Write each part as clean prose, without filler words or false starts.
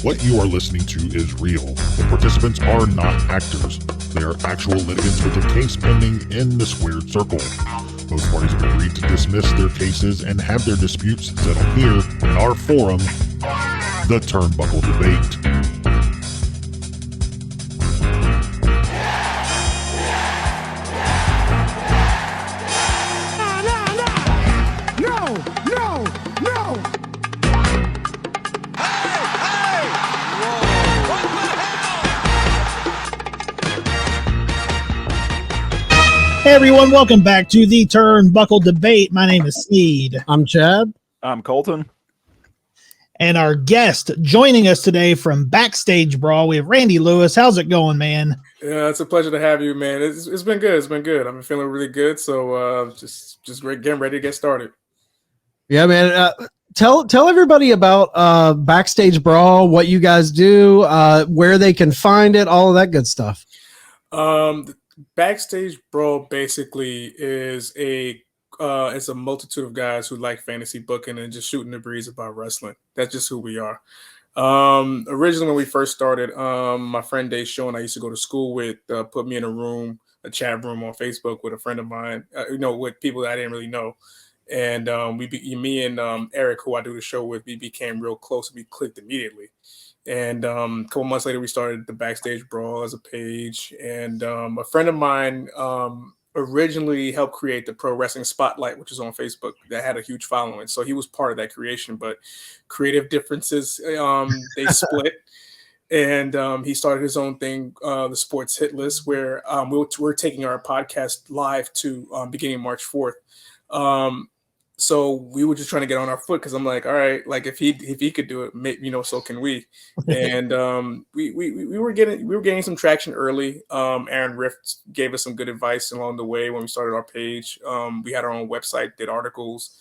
What you are listening to is real. The participants are not actors. They are actual litigants with a case pending in the squared circle. Both parties have agreed to dismiss their cases and have their disputes settled here in our forum, the Turnbuckle Debate. Hey everyone, welcome back to the Turnbuckle Debate. My name is Sneed. I'm Chad. I'm Colton. And our guest joining us today from Backstage Brawl, we have Randy Lewis. How's it going, man? Yeah, it's a pleasure to have you, man. It's been good. It's been good. I've been feeling really good. So just great, getting ready to get started. Yeah, man. Tell everybody about Backstage Brawl, what you guys do, where they can find it, all of that good stuff. Backstage Brawl basically is a multitude of guys who like fantasy booking and just shooting the breeze about wrestling. That's just who we are. Originally, when we first started, my friend Dave Sean, I used to go to school with, put me in a chat room on Facebook with a friend of mine, with people that I didn't really know. And me and Eric, who I do the show with, we became real close. We clicked immediately. And a couple months later, we started the Backstage Brawl as a page. And a friend of mine originally helped create the Pro Wrestling Spotlight, which is on Facebook, that had a huge following. So he was part of that creation. But creative differences, they split. And he started his own thing, the Sports Hit List, where we're taking our podcast live to beginning March 4th. So we were just trying to get on our foot because I'm like, all right, like if he could do it, maybe, so can we. And we were getting some traction early. Aaron Rift gave us some good advice along the way when we started our page. We had our own website, did articles,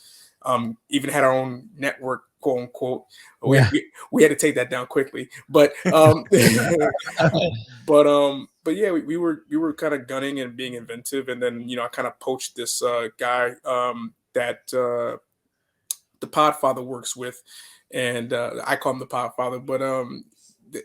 even had our own network, quote unquote. Yeah. We had to take that down quickly, but but yeah, we were kind of gunning and being inventive, and then I kind of poached this guy that the Podfather works with, and I call him the Podfather, but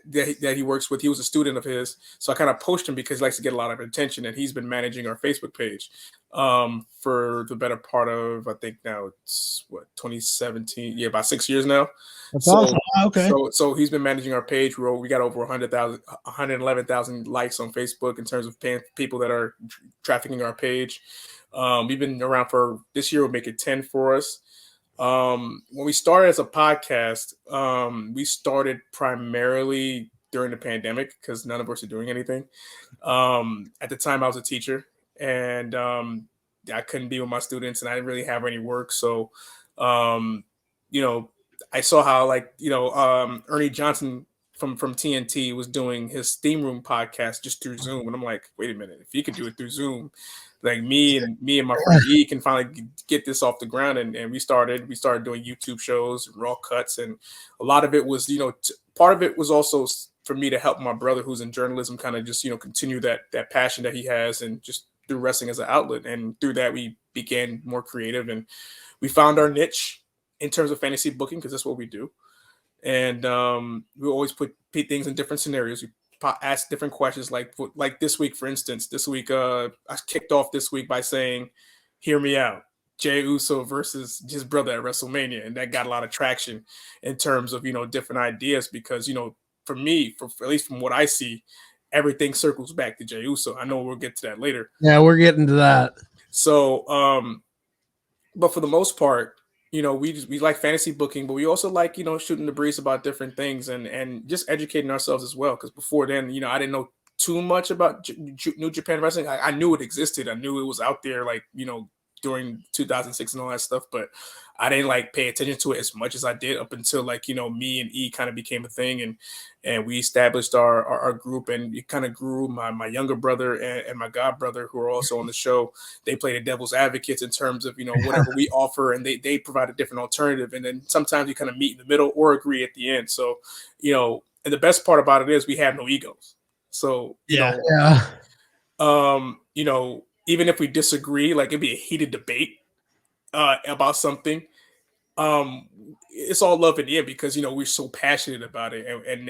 that he works with. He was a student of his, so I kind of poached him because he likes to get a lot of attention, and he's been managing our Facebook page for the better part of, I think now it's 2017, about 6 years now. That's awesome. Okay. So he's been managing our page. We got over 111,000 likes on Facebook in terms of people that are trafficking our page. We've been around for this year. Will make it 10 for us. When we started as a podcast, we started primarily during the pandemic because none of us are doing anything. At the time, I was a teacher, and I couldn't be with my students, and I didn't really have any work. So, I saw how Ernie Johnson from TNT was doing his Steam Room podcast just through Zoom, and I'm like, wait a minute, if he could do it through Zoom, like me and my friend E can finally get this off the ground. And we started doing YouTube shows, raw cuts, and a lot of it was, part of it was also for me to help my brother who's in journalism kind of just, continue that passion that he has, and just through wrestling as an outlet. And through that, we began more creative, and we found our niche in terms of fantasy booking, because that's what we do. And we always put things in different scenarios. We ask different questions, like this week, for instance. This week, I kicked off this week by saying, "Hear me out: Jey Uso versus his brother at WrestleMania," and that got a lot of traction in terms of different ideas, because for me, at least from what I see, everything circles back to Jey Uso. I know we'll get to that later. Yeah, we're getting to that. So, but for the most part, we like fantasy booking, but we also like, shooting the breeze about different things and just educating ourselves as well. Because before then, I didn't know too much about New Japan Wrestling. I knew it existed. I knew it was out there, during 2006 and all that stuff, but I didn't pay attention to it as much as I did up until me and E kind of became a thing, and we established our group, and it kind of grew. My younger brother and my god brother, who are also on the show, they play the devil's advocates in terms of whatever we offer, and they provide a different alternative, and then sometimes we kind of meet in the middle or agree at the end. So and the best part about it is we have no egos. So even if we disagree, it'd be a heated debate about something, it's all love in the end because we're so passionate about it,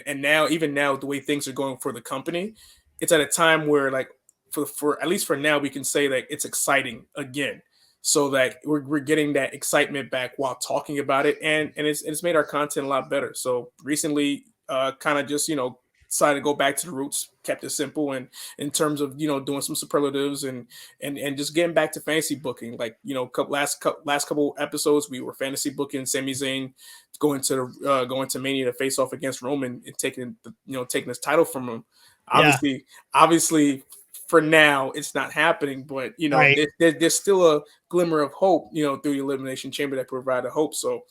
and now even now the way things are going for the company, it's at a time where like for at least for now we can say that it's exciting again, so that we're getting that excitement back while talking about it, and it's made our content a lot better. So recently, kind of just decided to go back to the roots, kept it simple, and in terms of doing some superlatives and just getting back to fantasy booking. Like last couple episodes, we were fantasy booking Sami Zayn going to Mania to face off against Roman and taking his title from him. Obviously, for now it's not happening, but Right. there's still a glimmer of hope through the Elimination Chamber that provided hope. So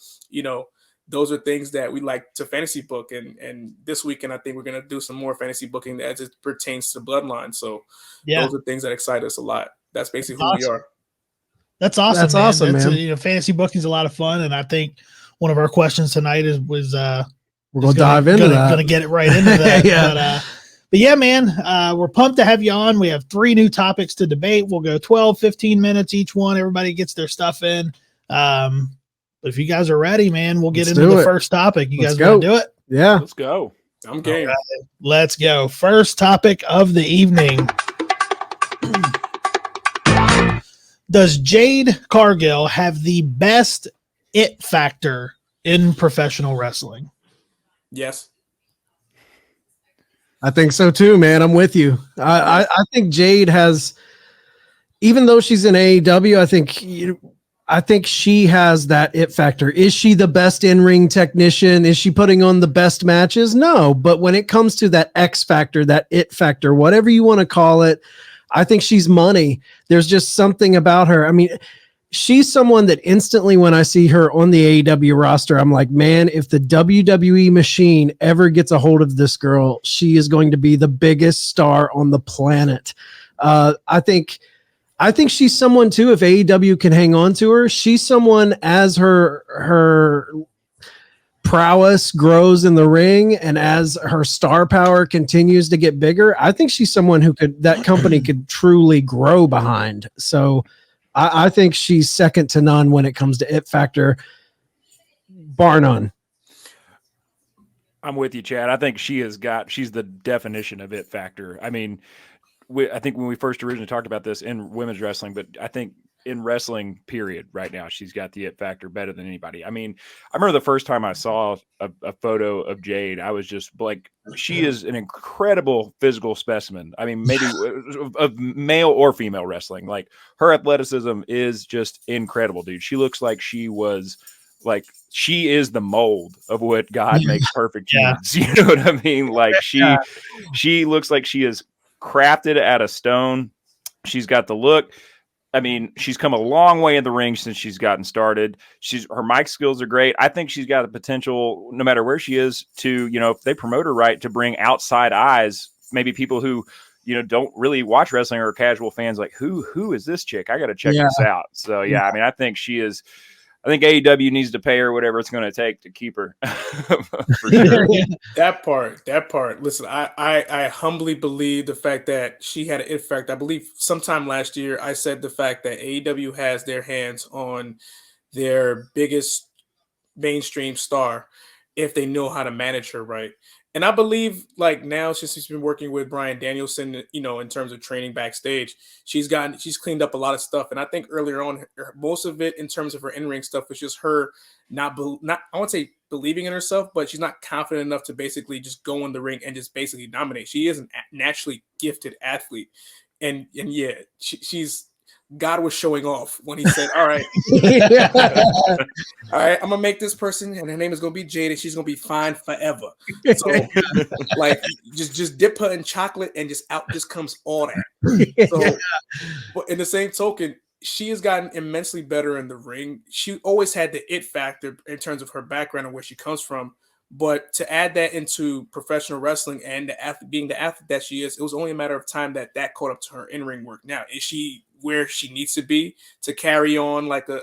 those are things that we like to fantasy book, and this weekend I think we're going to do some more fantasy booking as it pertains to Bloodline. So those are things that excite us a lot. That's basically who we are. That's awesome. That's man. awesome, man. Fantasy booking is a lot of fun, and I think one of our questions tonight was we're gonna dive into that. Gonna get it right into that. Yeah. But yeah, man, we're pumped to have you on. We have 3 new topics to debate. We'll go 12, 15 minutes each one. Everybody gets their stuff in. But if you guys are ready, man, we'll get into the first topic. You guys want to do it? Yeah. Let's go. I'm game. Right, let's go. First topic of the evening. Does Jade Cargill have the best it factor in professional wrestling? Yes. I think so too, man. I'm with you. I think Jade has, even though she's in AEW, I think she has that it factor. Is she the best in-ring technician? Is she putting on the best matches? No, but when it comes to that X factor, that it factor, whatever you want to call it, I think she's money. There's just something about her. I mean, she's someone that instantly when I see her on the AEW roster, I'm like, man, if the WWE machine ever gets a hold of this girl, she is going to be the biggest star on the planet. I think she's someone too, if AEW can hang on to her, she's someone as her prowess grows in the ring and as her star power continues to get bigger, I think she's someone that company could truly grow behind. So I think she's second to none when it comes to it factor, bar none. I'm with you, Chad. I think she's the definition of it factor. I mean, I think when we first originally talked about this in women's wrestling, but I think in wrestling period right now, she's got the it factor better than anybody. I mean, I remember the first time I saw a photo of Jade, I was just like, she is an incredible physical specimen. I mean, maybe of male or female wrestling, like her athleticism is just incredible, dude. She looks like she is the mold of what God makes perfect humans. You know what I mean? Like she looks like she is crafted out of stone. She's got the look. I mean, she's come a long way in the ring since she's gotten started. Her mic skills are great. I think she's got the potential, no matter where she is, to, if they promote her right, to bring outside eyes, maybe people who, don't really watch wrestling or casual fans, like, who is this chick? I got to check this out. So, I mean, I think AEW needs to pay her whatever it's going to take to keep her. For sure. That part. Listen, I humbly believe the fact that she had an it factor. I believe sometime last year I said the fact that AEW has their hands on their biggest mainstream star if they know how to manage her right. And I believe, like, now, since she's been working with Bryan Danielson, in terms of training backstage, she's cleaned up a lot of stuff. And I think earlier on, most of it in terms of her in-ring stuff was just her not I won't say believing in herself, but she's not confident enough to basically just go in the ring and just basically dominate. She is a naturally gifted athlete. And she's God was showing off when he said, all right, all right, I'm going to make this person, and her name is going to be Jade, and she's going to be fine forever. So, like, just dip her in chocolate, and out comes all that. So, but in the same token, she has gotten immensely better in the ring. She always had the it factor in terms of her background and where she comes from. But to add that into professional wrestling and being the athlete that she is, it was only a matter of time that caught up to her in-ring work. Now, is she where she needs to be to carry on like a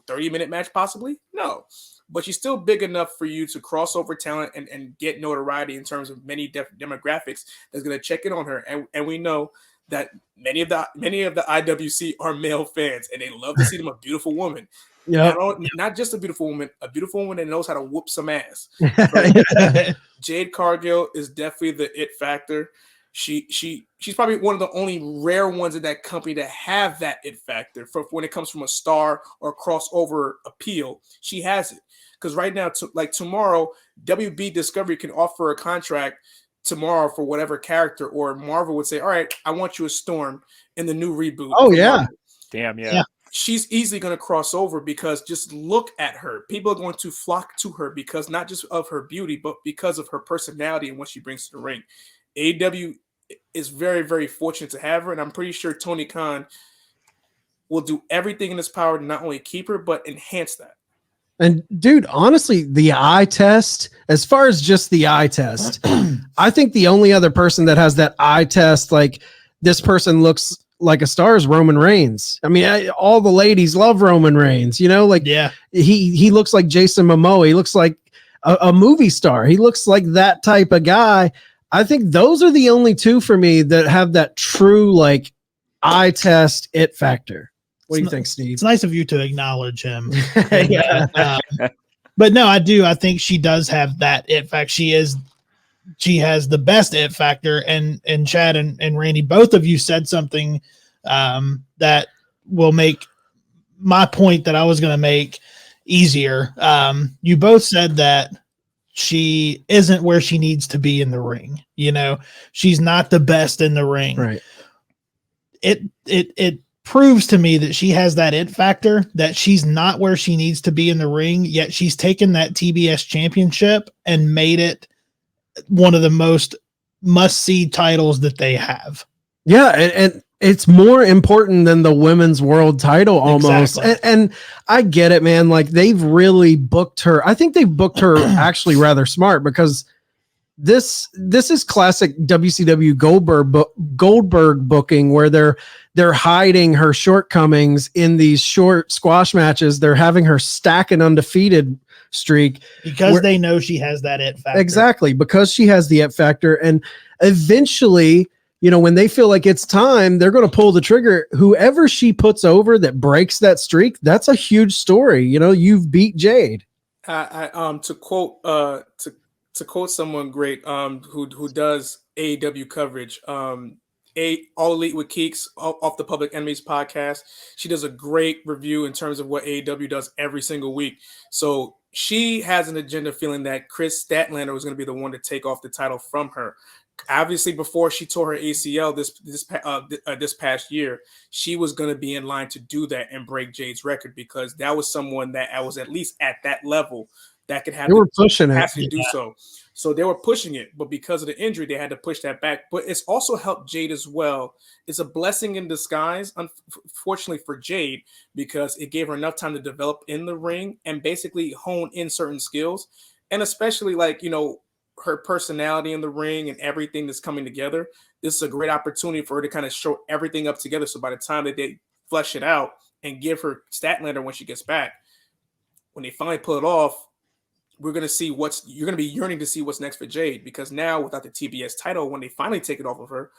30-minute match possibly? No. But she's still big enough for you to cross over talent and get notoriety in terms of many demographics that's going to check in on her. And we know that many of the IWC are male fans, and they love to see them a beautiful woman. Yeah, not just a beautiful woman that knows how to whoop some ass. Jade Cargill is definitely the it factor. She's probably one of the only rare ones in that company that have that it factor for when it comes from a star or crossover appeal. She has it because right now, tomorrow, WB Discovery can offer a contract tomorrow for whatever character, or Marvel would say, "All right, I want you as Storm in the new reboot." Oh yeah, Marvel. Damn yeah. She's easily going to cross over because just look at her. People are going to flock to her because not just of her beauty, but because of her personality and what she brings to the ring. AEW is very, very fortunate to have her, and I'm pretty sure Tony Khan will do everything in his power to not only keep her, but enhance that. And dude, honestly, the eye test, as far as just the eye test, I think the only other person that has that eye test, like this person looks like a star, is Roman Reigns. I mean, all the ladies love Roman Reigns, like he looks like Jason Momoa. He looks like a movie star. He looks like that type of guy. I think those are the only two for me that have that true like eye test it factor. What do you think, Steve? It's nice of you to acknowledge him. But no, I do. I think she does have that it factor. She has the best it factor, and Chad and Randy, both of you said something that will make my point that I was going to make easier. You both said that she isn't where she needs to be in the ring. She's not the best in the ring. Right. It proves to me that she has that it factor, that she's not where she needs to be in the ring, yet she's taken that TBS championship and made it one of the most must-see titles that they have. Yeah, and it's more important than the women's world title almost. Exactly. And I get it, man. Like they've really booked her. I think they've booked her actually rather smart, because this is classic WCW Goldberg booking, where they're hiding her shortcomings in these short squash matches. They're having her stack an undefeated streak because they know she has that it factor. Exactly, because she has the it factor, and eventually, when they feel like it's time, they're going to pull the trigger. Whoever she puts over that breaks that streak, that's a huge story. You've beat Jade. To quote someone great who does AEW coverage, All Elite with Keeks off the Public Enemies podcast. She does a great review in terms of what AEW does every single week. So she has an agenda feeling that Chris Statlander was going to be the one to take off the title from her. Obviously, before she tore her ACL this past year, she was going to be in line to do that and break Jade's record, because that was someone that I was at least at that level that could have they were pushing it to do so. So they were pushing it, but because of the injury, they had to push that back. But it's also helped Jade as well. It's a blessing in disguise, unfortunately for Jade, because it gave her enough time to develop in the ring and basically hone in certain skills, and especially her personality in the ring and everything that's coming together. This is a great opportunity for her to kind of show everything up together. So by the time that they flesh it out and give her Statlander when she gets back, when they finally pull it off, you're going to be yearning to see what's next for Jade, because now without the TBS title, when they finally take it off of her,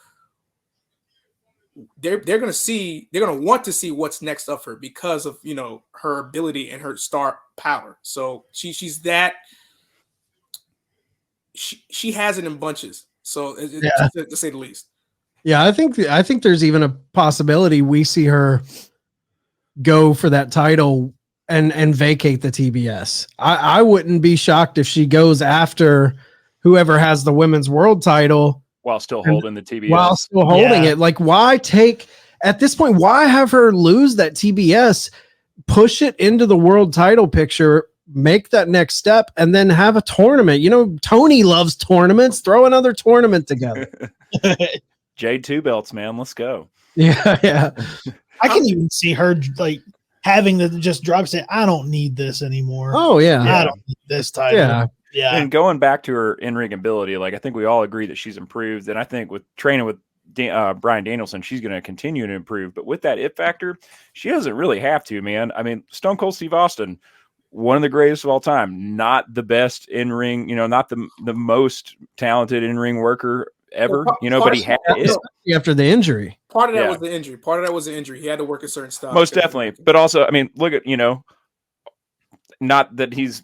they're going to want to see what's next of her because of, her ability and her star power. So she's that. She has it in bunches, to say the least. Yeah, I think there's even a possibility we see her go for that title and vacate the TBS. I wouldn't be shocked if she goes after whoever has the women's world title while still holding the TBS. While still holding it. Like, at this point, why have her lose that TBS, push it into the world title picture, make that next step, and then have a tournament? Tony loves tournaments. Throw another tournament together. Jade 2 belts, man. Let's go. Yeah. I can even see her having to just drop, say, I don't need this anymore. Oh yeah. I don't need this title. Yeah. And going back to her in-ring ability, I think we all agree that she's improved. And I think with training with Bryan Danielson, she's going to continue to improve. But with that it factor, she doesn't really have to, man. I mean, Stone Cold Steve Austin, one of the greatest of all time, not the best in-ring, not the most talented in-ring worker ever, but he had it after the injury. Part of that was the injury. He had to work a certain style. Most definitely. But also, I mean, look at, not that he's,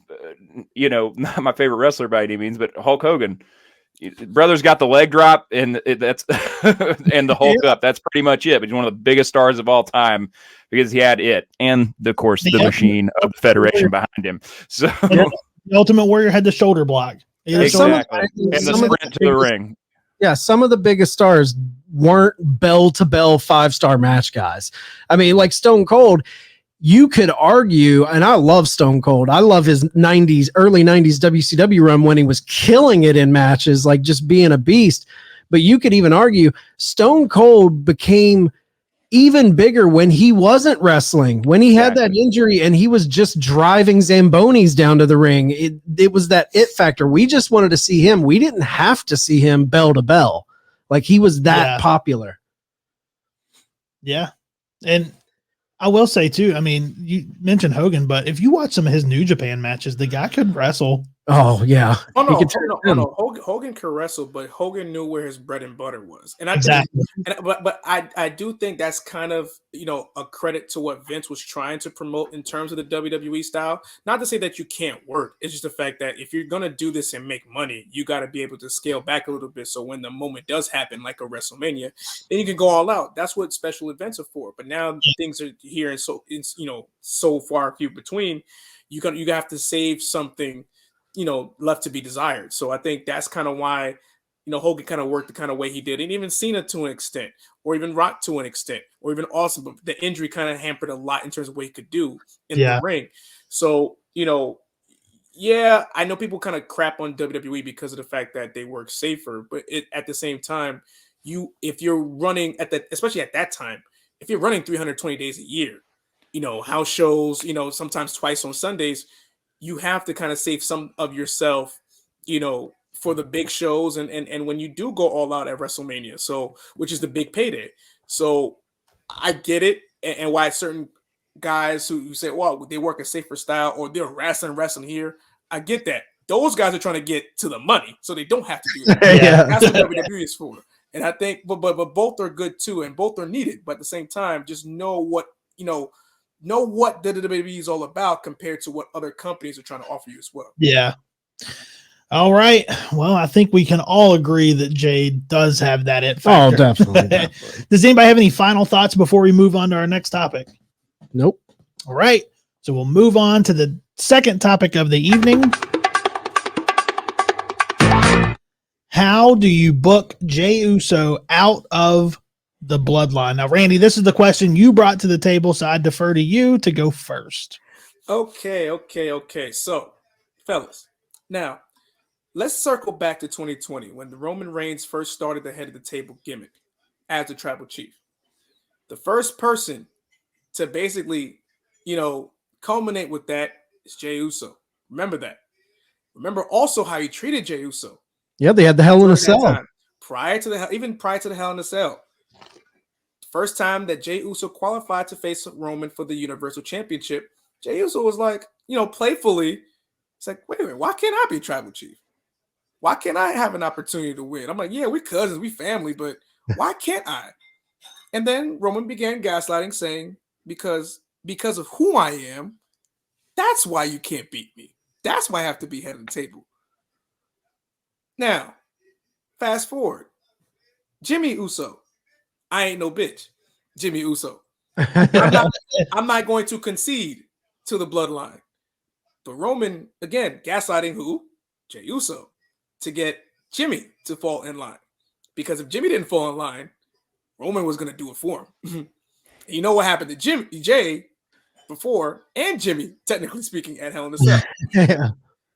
not my favorite wrestler by any means, but Hulk Hogan. Brother's got the leg drop and that's and the Hulk up. That's pretty much it. But he's one of the biggest stars of all time because he had it and of course the machine of the Federation behind him. So the Ultimate Warrior had the shoulder block. Exactly. And the sprint to the ring. Yeah, some of the biggest stars weren't bell-to-bell 5-star match guys. I mean, like Stone Cold, you could argue, and I love Stone Cold. I love his early 90s WCW run when he was killing it in matches, like just being a beast. But you could even argue Stone Cold became even bigger when he wasn't wrestling, when he had that injury and he was just driving Zambonis down to the ring. It was that it factor. We just wanted to see him. We didn't have to see him bell to bell. Like he was that popular. Yeah. And I will say too, I mean, you mentioned Hogan, but if you watch some of his New Japan matches, the guy could wrestle. Oh yeah. Hogan could wrestle, but Hogan knew where his bread and butter was, and I do think that's kind of a credit to what Vince was trying to promote in terms of the WWE style. Not to say that you can't work; it's just the fact that if you're gonna do this and make money, you got to be able to scale back a little bit. So when the moment does happen, like a WrestleMania, then you can go all out. That's what special events are for. But now things are here, and so far few between. You have to save something left to be desired. So I think that's kind of why, Hogan kind of worked the kind of way he did, and even Cena to an extent, or even Rock to an extent, or even Austin. But the injury kind of hampered a lot in terms of what he could do in the ring. So, I know people kind of crap on WWE because of the fact that they work safer, but at the same time, if you're running especially at that time, if you're running 320 days a year, house shows, sometimes twice on Sundays, you have to kind of save some of yourself, for the big shows and when you do go all out at WrestleMania, which is the big payday. So I get it, and why certain guys who say, well, they work a safer style or they're wrestling here. I get that. Those guys are trying to get to the money, so they don't have to do that. That's what WWE is for. And I think, but both are good too, and both are needed. But at the same time, just know what the WWE is all about compared to what other companies are trying to offer you as well. Yeah. All right. Well, I think we can all agree that Jade does have that it factor. Oh, definitely. Does anybody have any final thoughts before we move on to our next topic? Nope. All right. So we'll move on to the second topic of the evening. How do you book Jey Uso out of the Bloodline? Now, Randy, this is the question you brought to the table, so I defer to you to go first. Okay. So, fellas, now let's circle back to 2020 when the Roman Reigns first started the head of the table gimmick as the tribal chief. The first person to basically, culminate with that is Jey Uso. Remember that. Remember also how he treated Jey Uso. Yeah, they had the Hell in a Cell. Prior to the Hell in a Cell. First time that Jey Uso qualified to face Roman for the Universal Championship, Jey Uso was like, playfully, it's like, wait a minute, why can't I be tribal chief? Why can't I have an opportunity to win? I'm like, yeah, we cousins, we family, but why can't I? And then Roman began gaslighting, saying, because of who I am, that's why you can't beat me. That's why I have to be head of the table. Now, fast forward. Jimmy Uso. I ain't no bitch. Jimmy Uso. I'm not going to concede to the Bloodline. But Roman, again, gaslighting who? Jey Uso. To get Jimmy to fall in line. Because if Jimmy didn't fall in line, Roman was going to do it for him. You know what happened to Jay before, and Jimmy, technically speaking, at Hell in a Cell. Yeah.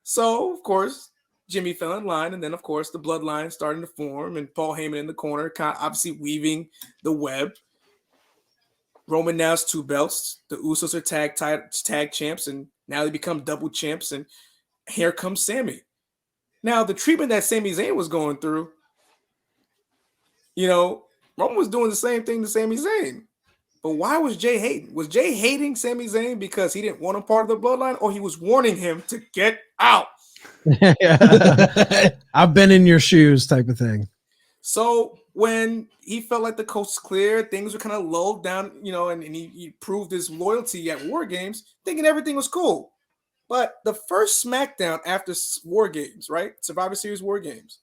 So, of course, Jimmy fell in line, and then, of course, the Bloodline starting to form, and Paul Heyman in the corner, kind of obviously weaving the web. Roman now has 2 belts. The Usos are tag champs, and now they become double champs, and here comes Sami. Now, the treatment that Sami Zayn was going through, Roman was doing the same thing to Sami Zayn. But why was Jey hating? Was Jey hating Sami Zayn because he didn't want him part of the Bloodline, or he was warning him to get out? I've been in your shoes type of thing. So when he felt like the coast clear, things were kind of lulled down, and he proved his loyalty at War Games, thinking everything was cool. But the first SmackDown after War Games, right? Survivor Series War Games,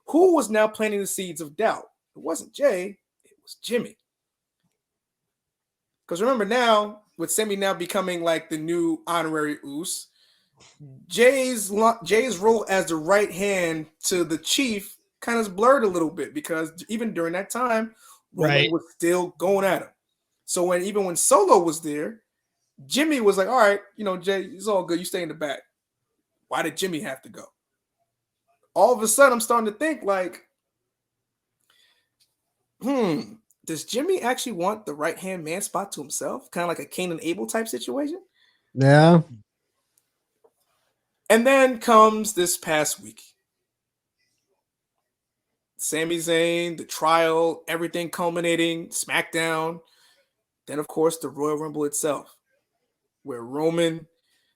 who was now planting the seeds of doubt? It wasn't Jey, it was Jimmy. Because remember now, with Sami now becoming like the new honorary Uso, Jay's role as the right hand to the Chief kind of blurred a little bit because even during that time, Roman was still going at him. So when Solo was there, Jimmy was like, all right, Jey, it's all good. You stay in the back. Why did Jimmy have to go? All of a sudden, I'm starting to think like, does Jimmy actually want the right-hand man spot to himself? Kind of like a Cain and Abel type situation? Yeah. And then comes this past week. Sami Zayn, the trial, everything culminating, SmackDown. Then, of course, the Royal Rumble itself, where Roman,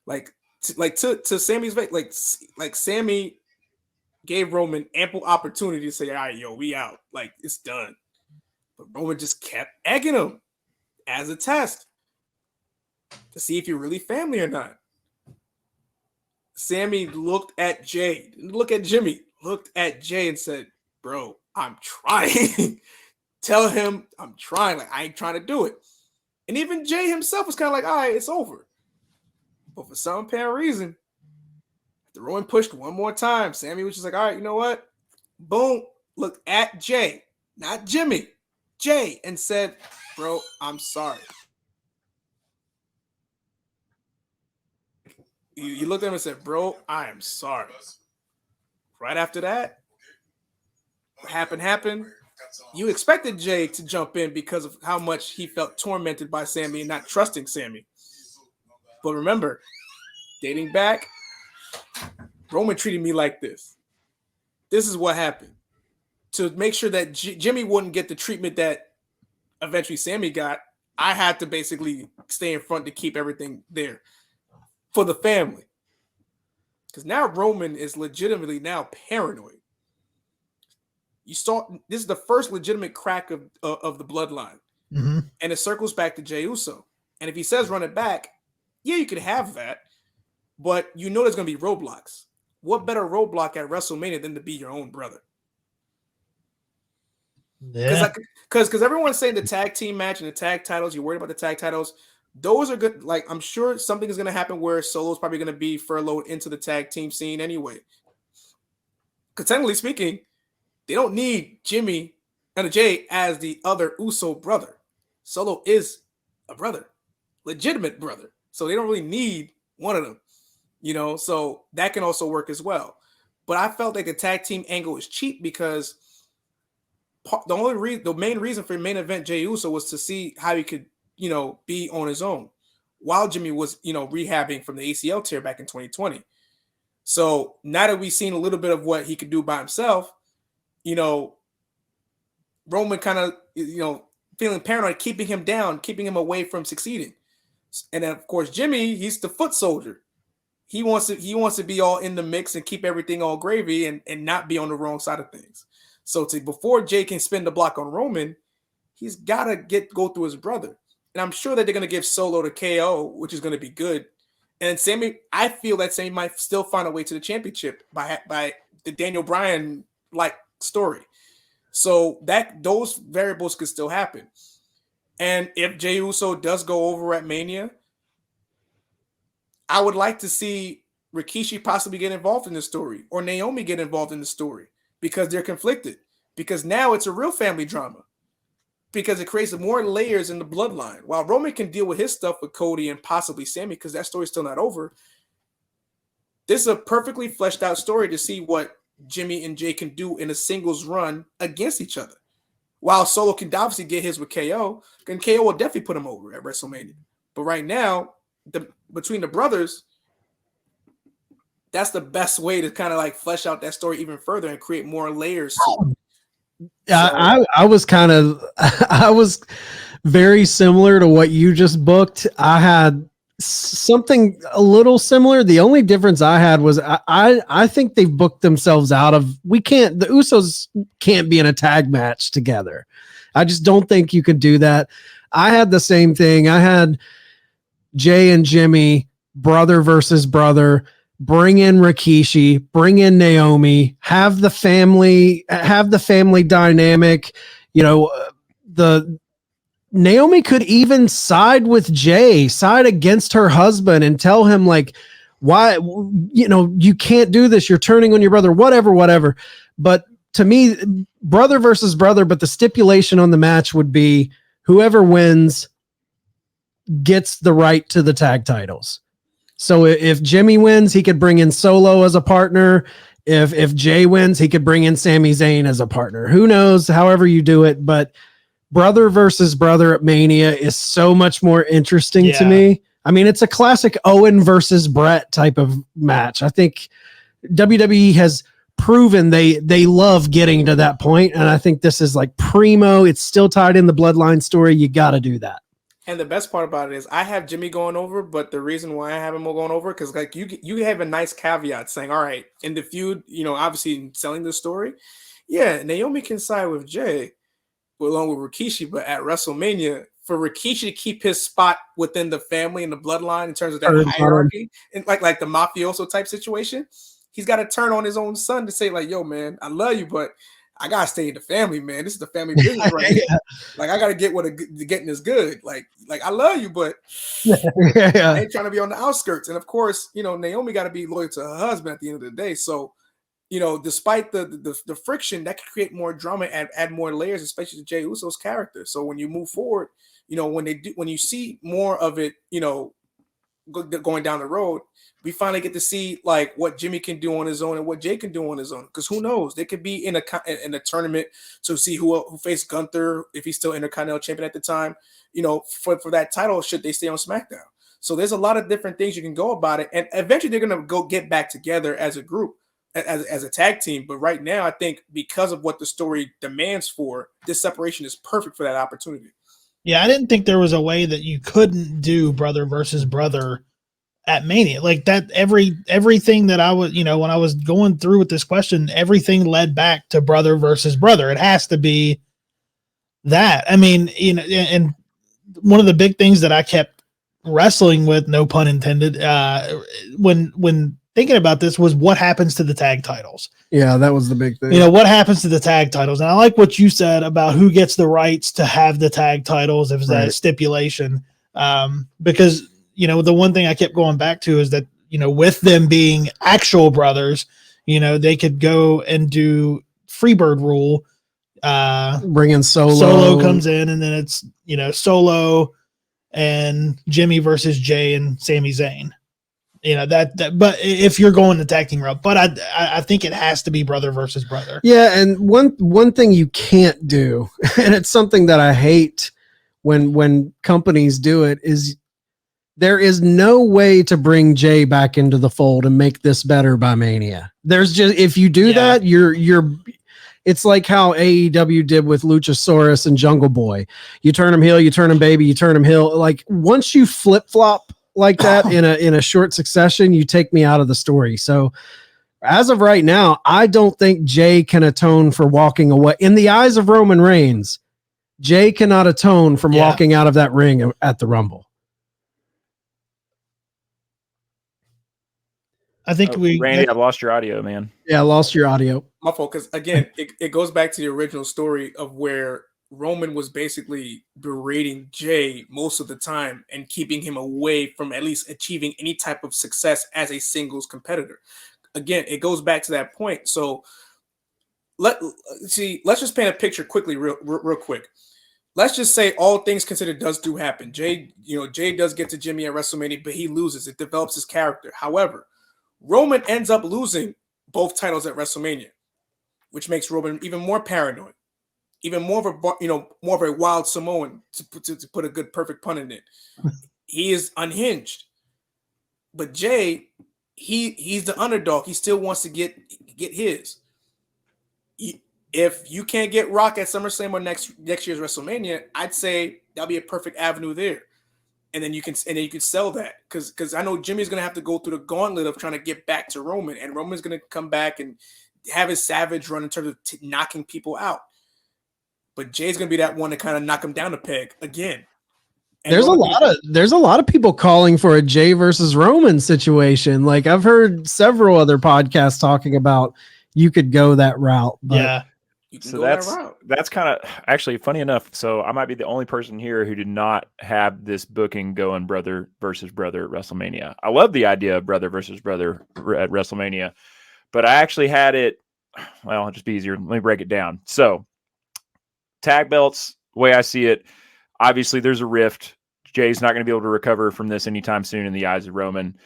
to Sami's like Sami gave Roman ample opportunity to say, all right, yo, we out. Like, it's done. But Roman just kept egging him as a test to see if you're really family or not. Sami looked at Jey, didn't look at Jimmy, looked at Jey and said, bro, I'm trying. Tell him I'm trying. Like, I ain't trying to do it. And even Jey himself was kind of like, all right, it's over. But for some apparent reason, the Roman pushed one more time. Sami was just like, all right, you know what? Boom. Looked at Jey, not Jimmy, Jey, and said, bro, I'm sorry. You looked at him and said, bro, I am sorry. Right after that, what happened. You expected Jey to jump in because of how much he felt tormented by Sami and not trusting Sami. But remember, dating back, Roman treated me like this. This is what happened. To make sure that Jimmy wouldn't get the treatment that eventually Sami got, I had to basically stay in front to keep everything there for the family. Because now Roman is legitimately now paranoid. This is the first legitimate crack of the bloodline. Mm-hmm. And it circles back to Jey Uso. And if he says run it back, yeah, you could have that. But there's going to be roadblocks. What better roadblock at WrestleMania than to be your own brother? Yeah. Because everyone's saying the tag team match and the tag titles, you're worried about the tag titles. Those are good. Like, I'm sure something is going to happen where Solo's probably going to be furloughed into the tag team scene anyway. Because technically speaking, they don't need Jimmy and Jey as the other Uso brother. Solo is a brother, legitimate brother. So they don't really need one of them, so that can also work as well. But I felt like the tag team angle is cheap because the main reason for main event Jey Uso was to see how he could, be on his own while Jimmy was, rehabbing from the ACL tear back in 2020. So now that we've seen a little bit of what he could do by himself, Roman kind of, feeling paranoid, keeping him down, keeping him away from succeeding. And then, of course, Jimmy, he's the foot soldier. He wants to be all in the mix and keep everything all gravy and not be on the wrong side of things. So before Jey can spin the block on Roman, he's got to go through his brother. And I'm sure that they're going to give Solo to KO, which is going to be good. And Sami, I feel that Sami might still find a way to the championship by the Daniel Bryan-like story. So those variables could still happen. And if Jey Uso does go over at Mania, I would like to see Rikishi possibly get involved in the story or Naomi get involved in the story because they're conflicted. Because now it's a real family drama. Because it creates more layers in the bloodline. While Roman can deal with his stuff with Cody and possibly Sami because that story's still not over, this is a perfectly fleshed out story to see what Jimmy and Jey can do in a singles run against each other. While Solo can obviously get his with KO, and KO will definitely put him over at WrestleMania. But right now, between the brothers, that's the best way to kind of like flesh out that story even further and create more layers to it. I was very similar to what you just booked. I had something a little similar. The only difference I had was I think they've booked themselves out of, the Usos can't be in a tag match together. I just don't think you could do that. I had the same thing. I had Jey and Jimmy brother versus brother, bring in Rikishi, bring in Naomi, have the family dynamic. The Naomi could even side with Jey, side against her husband and tell him like, why, you can't do this. You're turning on your brother, whatever. But to me, brother versus brother, but the stipulation on the match would be whoever wins gets the right to the tag titles. So if Jimmy wins, he could bring in Solo as a partner. If Jey wins, he could bring in Sami Zayn as a partner. Who knows, however you do it, but brother versus brother at Mania is so much more interesting to me. I mean, it's a classic Owen versus Brett type of match. I think WWE has proven they love getting to that point, and I think this is like primo. It's still tied in the Bloodline story. You got to do that. And the best part about it is I have Jimmy going over, but the reason why I have him going over, because like you have a nice caveat saying, all right, in the feud, obviously selling the story, Naomi can side with Jey along with Rikishi, but at WrestleMania, for Rikishi to keep his spot within the family and the bloodline in terms of that hierarchy, and like the mafioso type situation, he's got to turn on his own son to say like, yo, man, I love you, but I gotta stay in the family, man. This is the family business right here. Like, I gotta get what the getting is good. Like I love you, but I ain't trying to be on the outskirts. And of course, Naomi got to be loyal to her husband at the end of the day. So, despite the friction, that could create more drama and add more layers, especially to Jey Uso's character. So when you move forward, when you see more of it, going down the road, we finally get to see like what Jimmy can do on his own and what Jey can do on his own. Because who knows, they could be in a tournament to see who faced Gunther if he's still Intercontinental Champion at the time. For that title, should they stay on SmackDown? So there's a lot of different things you can go about it, and eventually they're gonna go get back together as a group, as a tag team. But right now, I think because of what the story demands for this separation is perfect for that opportunity. Yeah, I didn't think there was a way that you couldn't do brother versus brother at Mania. Like that, everything that I was, when I was going through with this question, everything led back to brother versus brother. It has to be that. I mean, and one of the big things that I kept wrestling with, no pun intended, when thinking about this was what happens to the tag titles. Yeah, that was the big thing. What happens to the tag titles? And I like what you said about who gets the rights to have the tag titles if that stipulation. Because, the one thing I kept going back to is that, with them being actual brothers, they could go and do Freebird rule. Bring in Solo. Solo comes in, and then it's, Solo and Jimmy versus Jey and Sami Zayn. But if you're going the tag team route, but I think it has to be brother versus brother. Yeah, and one thing you can't do, and it's something that I hate when companies do it, is there is no way to bring Jey back into the fold and make this better by Mania. There's just, if you do that, it's like how AEW did with Luchasaurus and Jungle Boy. You turn him heel, you turn him baby, you turn him heel. Like once you flip flop like that in a short succession, you take me out of the story. So as of right now, I don't think Jey can atone for walking away. In the eyes of Roman Reigns, Jey cannot atone from walking out of that ring at the Rumble. I think Randy, I've lost your audio, man. Yeah, I lost your audio. My fault, because again, it goes back to the original story of where Roman was basically berating Jey most of the time and keeping him away from at least achieving any type of success as a singles competitor. Again, it goes back to that point. So let's just paint a picture quickly, real quick. Let's just say all things considered do happen. Jey does get to Jimmy at WrestleMania, but he loses. It develops his character. However, Roman ends up losing both titles at WrestleMania, which makes Roman even more paranoid, even more of a wild Samoan, to put a good perfect pun in it. He is unhinged. But Jey, he's the underdog. He still wants to get his. If you can't get Rock at SummerSlam or next year's WrestleMania, I'd say that'll be a perfect avenue there. And then you can sell that, because I know Jimmy's gonna have to go through the gauntlet of trying to get back to Roman, and Roman's gonna come back and have his savage run in terms of knocking people out. But Jay's gonna be that one to kind of knock him down a peg again. There's a lot of people calling for a Jey versus Roman situation. Like I've heard several other podcasts talking about you could go that route. But yeah. So that's kind of actually funny enough. So I might be the only person here who did not have this booking going brother versus brother at WrestleMania. I love the idea of brother versus brother at WrestleMania, but I actually had it. Well, it'll just be easier. Let me break it down. So tag belts, the way I see it, obviously there's a rift. Jay's not going to be able to recover from this anytime soon in the eyes of Roman.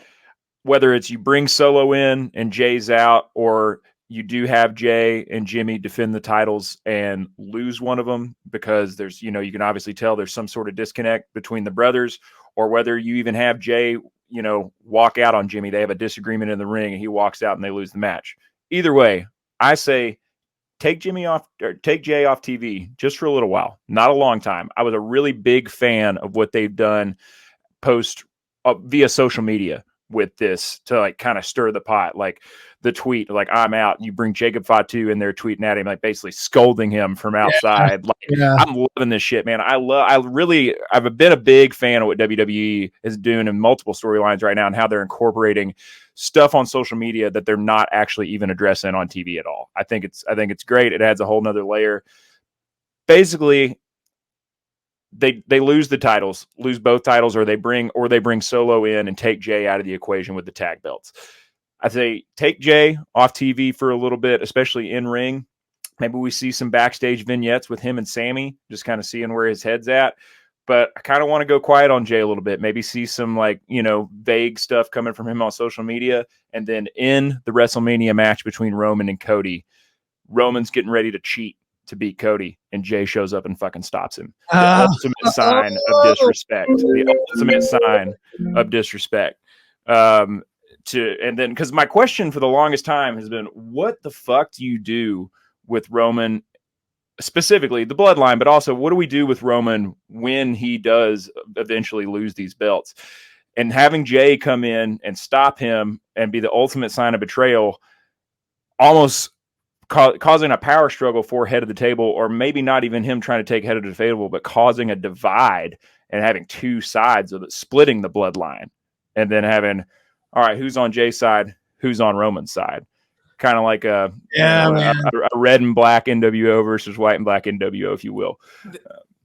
Whether it's you bring Solo in and Jay's out, or you do have Jey and Jimmy defend the titles and lose one of them because there's, you can obviously tell there's some sort of disconnect between the brothers, or whether you even have Jey, walk out on Jimmy. They have a disagreement in the ring and he walks out and they lose the match. Either way, I say take Jey off TV just for a little while, not a long time. I was a really big fan of what they've done post via social media with this to like kind of stir the pot, like the tweet, like I'm out. You bring Jacob Fatu in there tweeting at him, like basically scolding him from outside. I'm loving this shit, man. I've been a big fan of what WWE is doing in multiple storylines right now and how they're incorporating stuff on social media that they're not actually even addressing on TV at all. I think it's great. It adds a whole nother layer. Basically, they lose the titles, lose both titles, or they bring Solo in and take Jey out of the equation with the tag belts. I say take Jey off TV for a little bit, especially in ring. Maybe we see some backstage vignettes with him and Sammy, just kind of seeing where his head's at. But I kind of want to go quiet on Jey a little bit. Maybe see some vague stuff coming from him on social media. And then in the WrestleMania match between Roman and Cody, Roman's getting ready to cheat to beat Cody, and Jey shows up and fucking stops him. The ultimate sign of disrespect. The ultimate sign of disrespect. Because my question for the longest time has been, what the fuck do you do with Roman, specifically the bloodline, but also what do we do with Roman when he does eventually lose these belts? And having Jey come in and stop him and be the ultimate sign of betrayal, almost causing a power struggle for head of the table, or maybe not even him trying to take head of the table, but causing a divide and having two sides of it, splitting the bloodline, and then having, all right, who's on Jay's side, who's on Roman's side, kind of like a red and black NWO versus white and black NWO, if you will.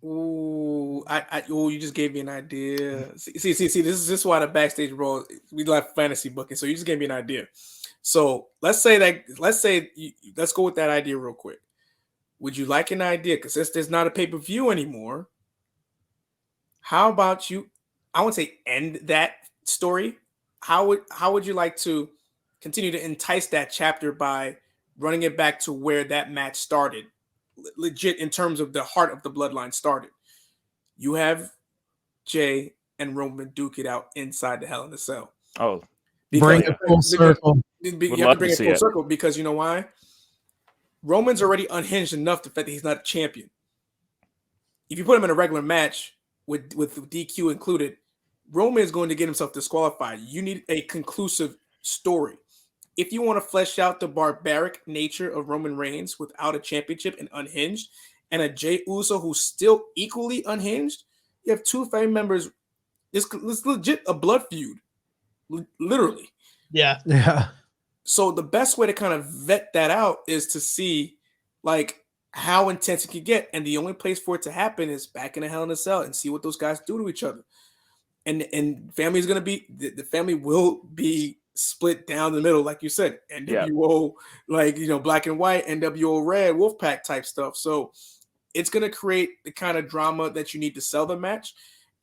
You just gave me an idea. See, this is why the backstage brawl, we like fantasy booking. So you just gave me an idea. So let's go with that idea real quick. Would you like an idea? Because since there's not a pay-per-view anymore, how about I wouldn't say end that story. How would you like to continue to entice that chapter by running it back to where that match started? Legit, in terms of the heart of the bloodline started. You have Jey and Roman duke it out inside the Hell in a Cell. Oh, bring it full circle. You have to bring it full circle because you know why? Roman's already unhinged enough to the fact that he's not a champion. If you put him in a regular match with DQ included, Roman is going to get himself disqualified. You need a conclusive story. If you want to flesh out the barbaric nature of Roman Reigns without a championship and unhinged, and a Jey Uso who's still equally unhinged, you have two family members. It's legit a blood feud, literally. Yeah. So the best way to kind of vet that out is to see like how intense it could get, and the only place for it to happen is back in a Hell in a Cell and see what those guys do to each other. And family is going to be the family will be split down the middle, like you said, NWO, black and white, NWO red, Wolfpack type stuff. So it's going to create the kind of drama that you need to sell the match.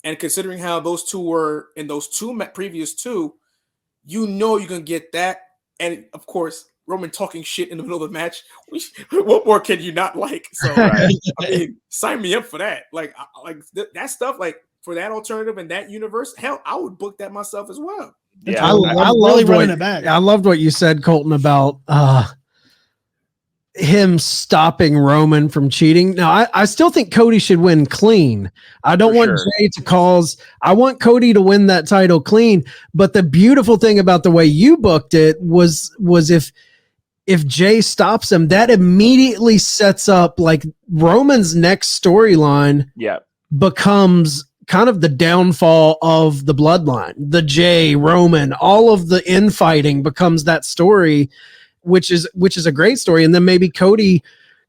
And considering how those two were in those previous two, you're going to get that. And of course, Roman talking shit in the middle of the match. What more can you not like? So sign me up for that. Like that stuff, like for that alternative in that universe, hell, I would book that myself as well. Yeah, I loved running it back. I loved what you said, Colton, about him stopping Roman from cheating. Now, I still think Cody should win clean. I don't want Jey to cause. I want Cody to win that title clean. But the beautiful thing about the way you booked it was if Jey stops him, that immediately sets up like Roman's next storyline. Yeah. Becomes kind of the downfall of the bloodline. The Jey, Roman, all of the infighting becomes that story, which is a great story. And then maybe Cody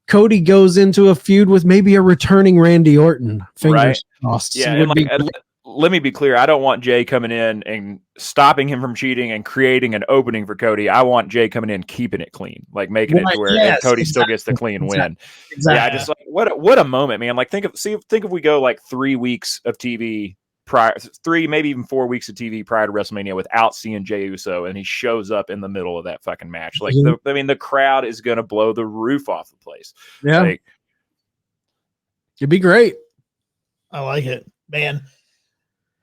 goes into a feud with maybe a returning Randy Orton. Fingers crossed. Yeah, and let me be clear. I don't want Jey coming in and stopping him from cheating and creating an opening for Cody. I want Jey coming in, keeping it clean, like making it to where Cody still gets the clean win. Exactly. Yeah, just like what a moment, man. Like think if we go like 3 weeks of TV prior, 3 maybe even 4 weeks of TV prior to WrestleMania without seeing Jey Uso, and he shows up in the middle of that fucking match. Like the crowd is gonna blow the roof off the place. Yeah, like, it'd be great. I like it, man.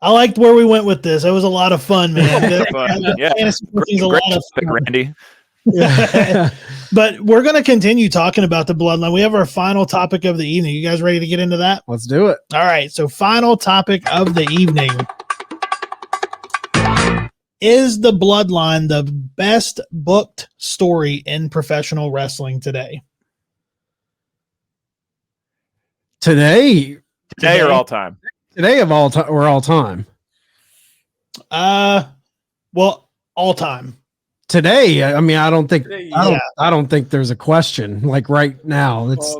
I liked where we went with this. It was a lot of fun, man. Yeah, great Randy. But we're going to continue talking about the bloodline. We have our final topic of the evening. You guys ready to get into that? Let's do it. All right. So, final topic of the evening. Is the bloodline the best booked story in professional wrestling today? Today or all time? Today of all time or all time? Well, all time. Today, I mean, I don't think there's a question. Like right now, it's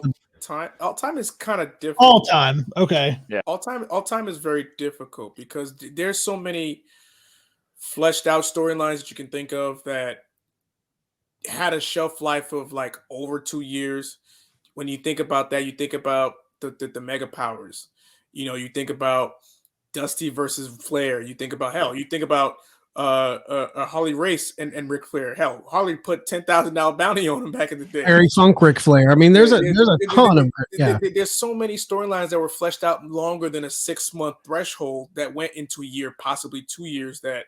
all time is kind of different. All time, okay. Yeah, all time is very difficult because there's so many fleshed out storylines that you can think of that had a shelf life of like over 2 years. When you think about that, you think about the mega powers. You know, you think about Dusty versus Flair. You think about Harley Race and Ric Flair. Hell, Harley put $10,000 bounty on him back in the day. Harry Funk, Ric Flair. I mean, there's a ton of There's so many storylines that were fleshed out longer than a 6-month threshold that went into a year, possibly 2 years. That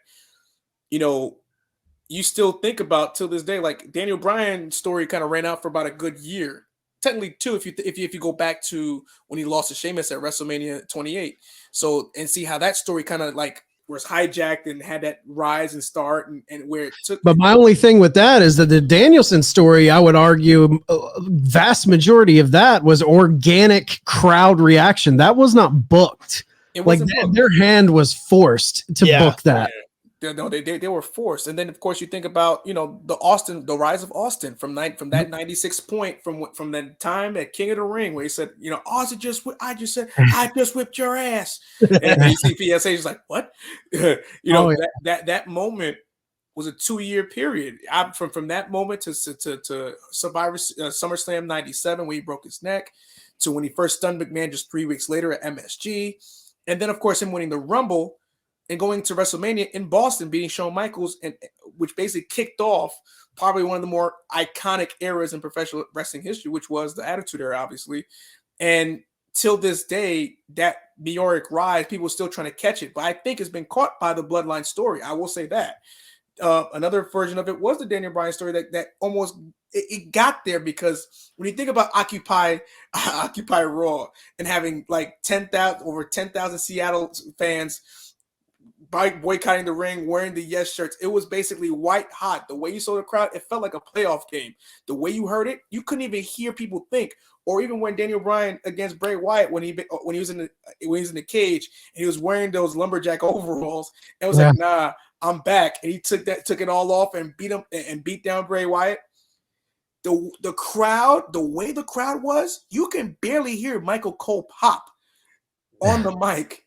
you still think about till this day. Like Daniel Bryan's story kind of ran out for about a good year. Technically, too, if you go back to when he lost to Sheamus at WrestleMania 28, and see how that story kind of like was hijacked and had that rise and start and where it took. But my only thing with that is that the Danielson story, I would argue, vast majority of that was organic crowd reaction. That was not booked. Their hand was forced to book that. No, they were forced, and then of course you think about the rise of Austin from that 96 point from the time at King of the Ring where he said Austin I just whipped your ass, and PCPSA is like what, that moment was a 2-year period. From that moment to Survivor SummerSlam 97 when he broke his neck to when he first stunned McMahon just 3 weeks later at MSG, and then of course him winning the Rumble. And going to WrestleMania in Boston, beating Shawn Michaels, and which basically kicked off probably one of the more iconic eras in professional wrestling history, which was the Attitude Era, obviously. And till this day, that meteoric rise, people are still trying to catch it. But I think it's been caught by the Bloodline story. I will say that. Another version of it was the Daniel Bryan story that almost it got there, because when you think about Occupy Raw and having like over 10,000 Seattle fans boycotting the ring, wearing the yes shirts. It was basically white hot. The way you saw the crowd, it felt like a playoff game. The way you heard it, you couldn't even hear people think. Or even when Daniel Bryan against Bray Wyatt, when he was in the cage and he was wearing those lumberjack overalls, and was like, nah, I'm back. And he took it all off and beat down Bray Wyatt. The crowd, the way the crowd was, you can barely hear Michael Cole pop on the mic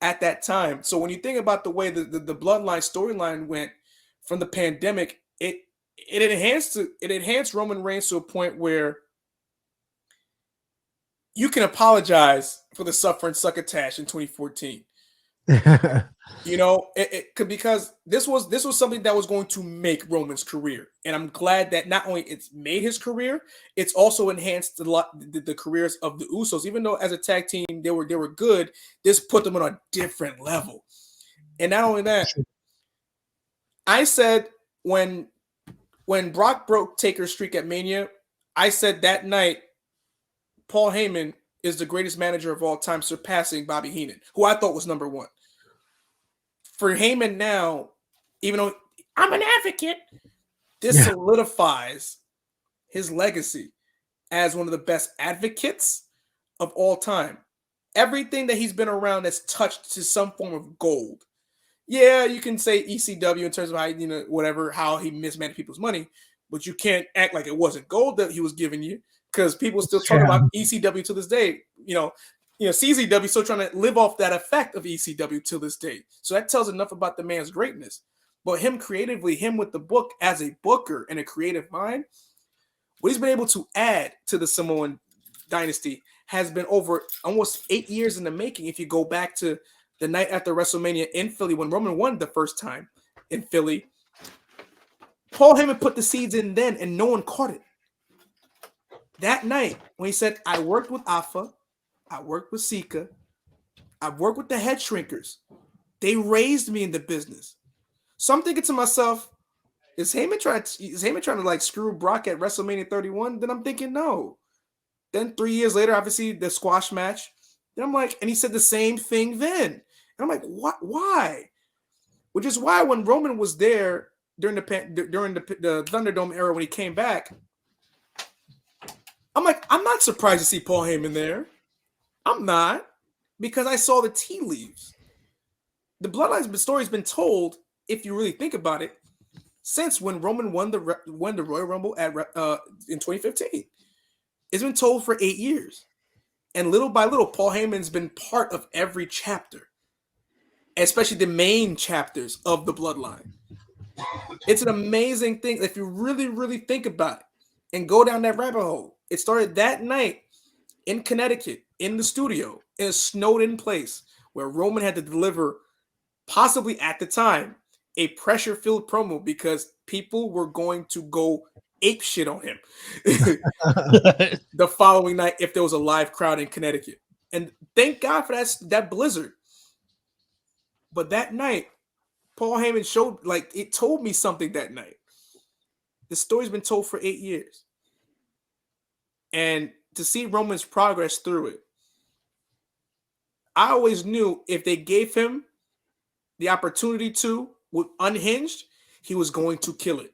at that time. So when you think about the way the Bloodline storyline went from the pandemic, it enhanced Roman Reigns to a point where you can apologize for the suffer and succotash in 2014. Because this was something that was going to make Roman's career, and I'm glad that not only it's made his career, it's also enhanced the careers of the Usos. Even though as a tag team they were good, this put them on a different level. And not only that, I said when Brock broke Taker's streak at Mania, I said that night Paul Heyman is the greatest manager of all time, surpassing Bobby Heenan, who I thought was number one. For Heyman now, even though I'm an advocate, this solidifies his legacy as one of the best advocates of all time. everything that he's been around that's touched to some form of gold. Yeah, you can say ECW in terms of how, whatever, how he mismanaged people's money, but you can't act like it wasn't gold that he was giving you, because people still talk about ECW to this day. CZW still trying to live off that effect of ECW to this day. So that tells enough about the man's greatness. But him creatively, him with the book as a booker and a creative mind, what he's been able to add to the Samoan dynasty has been over almost 8 years in the making. If you go back to the night after WrestleMania in Philly, when Roman won the first time in Philly, Paul Heyman put the seeds in then, and no one caught it. That night, when he said, I worked with Afa, I worked with Sika, I've worked with the head shrinkers. They raised me in the business. So I'm thinking to myself, is Heyman trying to like screw Brock at WrestleMania 31? Then I'm thinking, no. Then 3 years later, obviously the squash match. Then I'm like, and he said the same thing then. And I'm like, what? Why? Which is why when Roman was there during the Thunderdome era, when he came back, I'm like, I'm not surprised to see Paul Heyman there. I'm not, because I saw the tea leaves. The Bloodline story has been told, if you really think about it, since when Roman won the Royal Rumble in 2015. It's been told for 8 years. And little by little, Paul Heyman's been part of every chapter, especially the main chapters of the Bloodline. It's an amazing thing if you really, really think about it and go down that rabbit hole. It started that night in Connecticut, in the studio, in a snowed-in place where Roman had to deliver, possibly at the time, a pressure-filled promo because people were going to go ape shit on him the following night if there was a live crowd in Connecticut. And thank God for that blizzard. But that night, Paul Heyman showed, like, it told me something that night. The story's been told for 8 years. And to see Roman's progress through it, I always knew if they gave him the opportunity to, with Unhinged, he was going to kill it.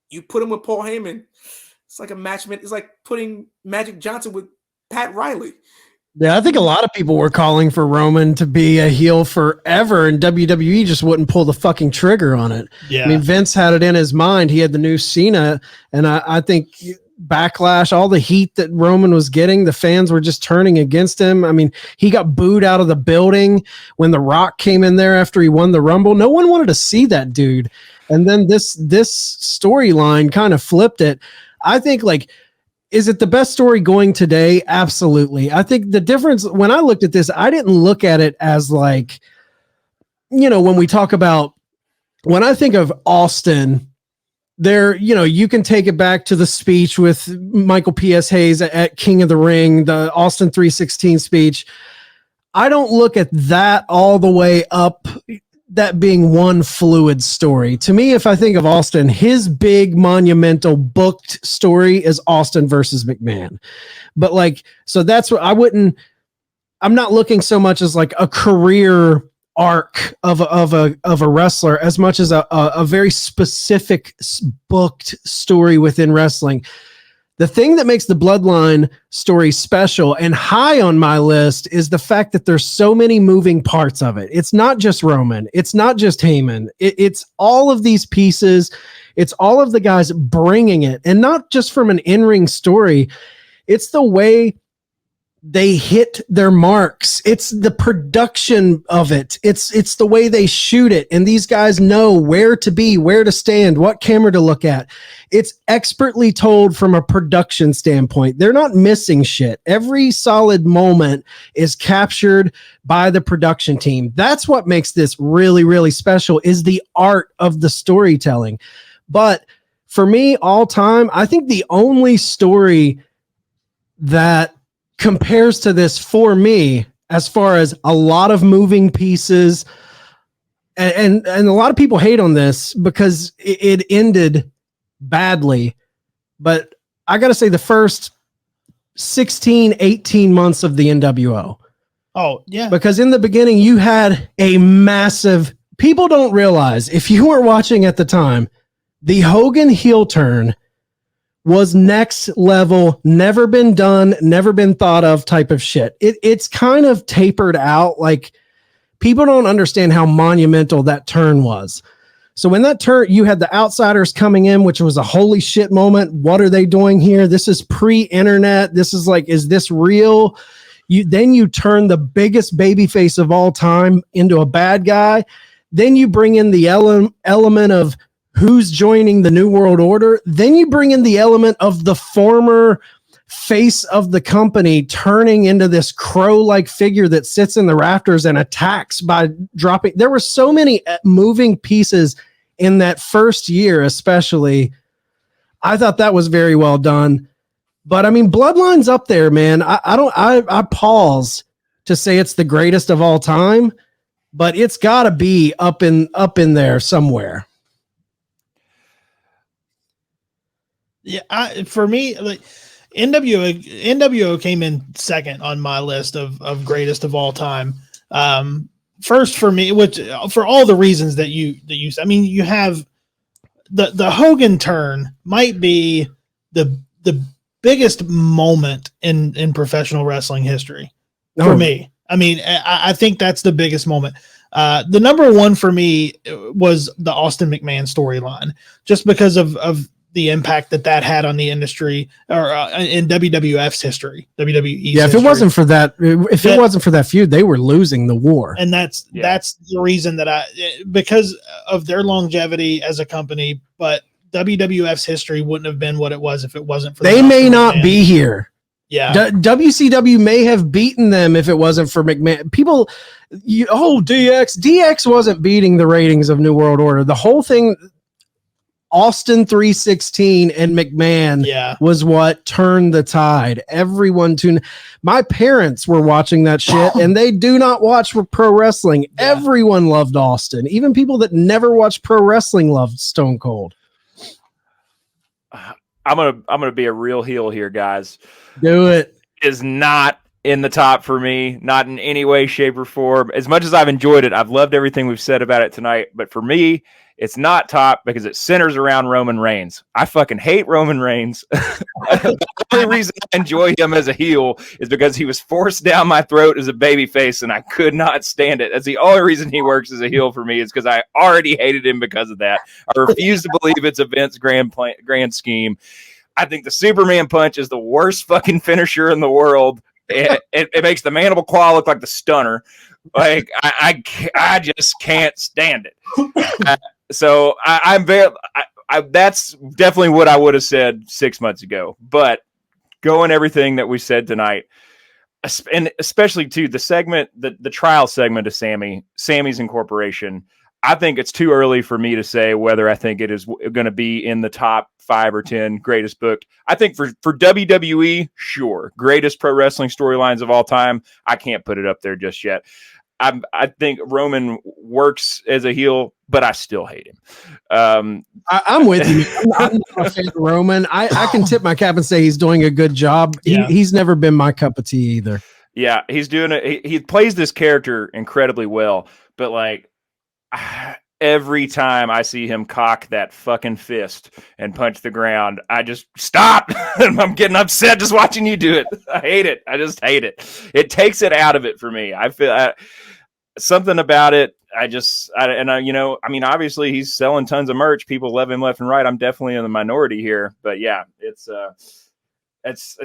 You put him with Paul Heyman, it's like a match. It's like putting Magic Johnson with Pat Riley. Yeah, I think a lot of people were calling for Roman to be a heel forever, and WWE just wouldn't pull the fucking trigger on it. Yeah. I mean, Vince had it in his mind. He had the new Cena, and I think backlash, all the heat that Roman was getting, the fans were just turning against him. I mean, he got booed out of the building when The Rock came in there after he won the Rumble. No one wanted to see that dude. And then this storyline kind of flipped it. I think, like, is it the best story going today? Absolutely. I think the difference, when I looked at this, I didn't look at it as like, when we talk about, when I think of Austin, there, you can take it back to the speech with Michael P.S. Hayes at King of the Ring, the Austin 316 speech. I don't look at that all the way up, that being one fluid story. To me, if I think of Austin, his big monumental booked story is Austin versus McMahon. But so that's what I'm not looking so much as like a career arc of a wrestler as much as a very specific booked story within wrestling. The thing that makes the Bloodline story special and high on my list is the fact that there's so many moving parts of it. It's not just Roman. It's not just Heyman. It's all of these pieces. It's all of the guys bringing it, and not just from an in-ring story. It's the way they hit their marks. It's the production of it. It's the way they shoot it. And these guys know where to be, where to stand, what camera to look at. It's expertly told from a production standpoint. They're not missing shit. Every solid moment is captured by the production team. That's what makes this really, really special, is the art of the storytelling. But for me, all time, I think the only story that compares to this for me, as far as a lot of moving pieces, and a lot of people hate on this because it ended badly, but I gotta say the first 16, 18 months of the NWO. Oh, yeah. Because in the beginning you had a massive, people don't realize, if you were watching at the time, the Hogan heel turn was next level, never been done, never been thought of type of shit. It's kind of tapered out. Like, people don't understand how monumental that turn was. So when that turn, you had the outsiders coming in, which was a holy shit moment. What are they doing here? This is pre-internet. This is like, is this real? Then you turn the biggest babyface of all time into a bad guy. Then you bring in the element of who's joining the New World Order. Then you bring in the element of the former face of the company turning into this crow-like figure that sits in the rafters and attacks by dropping. There were so many moving pieces in that first year, especially. I thought that was very well done. But I mean, Bloodline's up there, man. I pause to say it's the greatest of all time, but it's got to be up in there somewhere. Yeah, for me, like NWO came in second on my list of greatest of all time. First for me, which for all the reasons that you I mean, you have the Hogan turn might be the biggest moment in professional wrestling history for me. I mean, I think that's the biggest moment. The number one for me was the Austin McMahon storyline, just because of the impact that had on the industry or in WWF's history, WWE's yeah. If history. it wasn't for that feud, they were losing the war. And that's the reason that because of their longevity as a company, but WWF's history wouldn't have been what it was if it wasn't for. They may not be here. Yeah, WCW may have beaten them if it wasn't for McMahon. People, DX wasn't beating the ratings of New World Order. The whole thing, Austin 316 and McMahon was what turned the tide. Everyone tuned. My parents were watching that shit, and they do not watch pro wrestling. Yeah. Everyone loved Austin. Even people that never watched pro wrestling loved Stone Cold. I'm gonna be a real heel here, guys. Do it. Is not in the top for me, not in any way, shape, or form. As much as I've enjoyed it, I've loved everything we've said about it tonight. But for me, it's not top because it centers around Roman Reigns. I fucking hate Roman Reigns. The only reason I enjoy him as a heel is because he was forced down my throat as a babyface, and I could not stand it. That's the only reason he works as a heel for me, is because I already hated him because of that. I refuse to believe it's a Vince grand scheme. I think the Superman punch is the worst fucking finisher in the world. It makes the mandible claw look like the stunner. Like I just can't stand it. So I'm very. That's definitely what I would have said 6 months ago. But going everything that we said tonight, and especially too the segment, the trial segment of Sammy's incorporation. I think it's too early for me to say whether I think it is going to be in the top 5 or 10 greatest book. I think for WWE, sure, greatest pro wrestling storylines of all time. I can't put it up there just yet. I think Roman works as a heel, but I still hate him. I'm with you. I'm not a fan of Roman. I can tip my cap and say he's doing a good job. Yeah. He's never been my cup of tea either. Yeah, he's doing it. He plays this character incredibly well, but like every time I see him cock that fucking fist and punch the ground, I just stop. I'm getting upset just watching you do it. I hate it. I just hate it. It takes it out of it for me. I feel something about it. I mean, obviously he's selling tons of merch. People love him left and right. I'm definitely in the minority here, but yeah, it's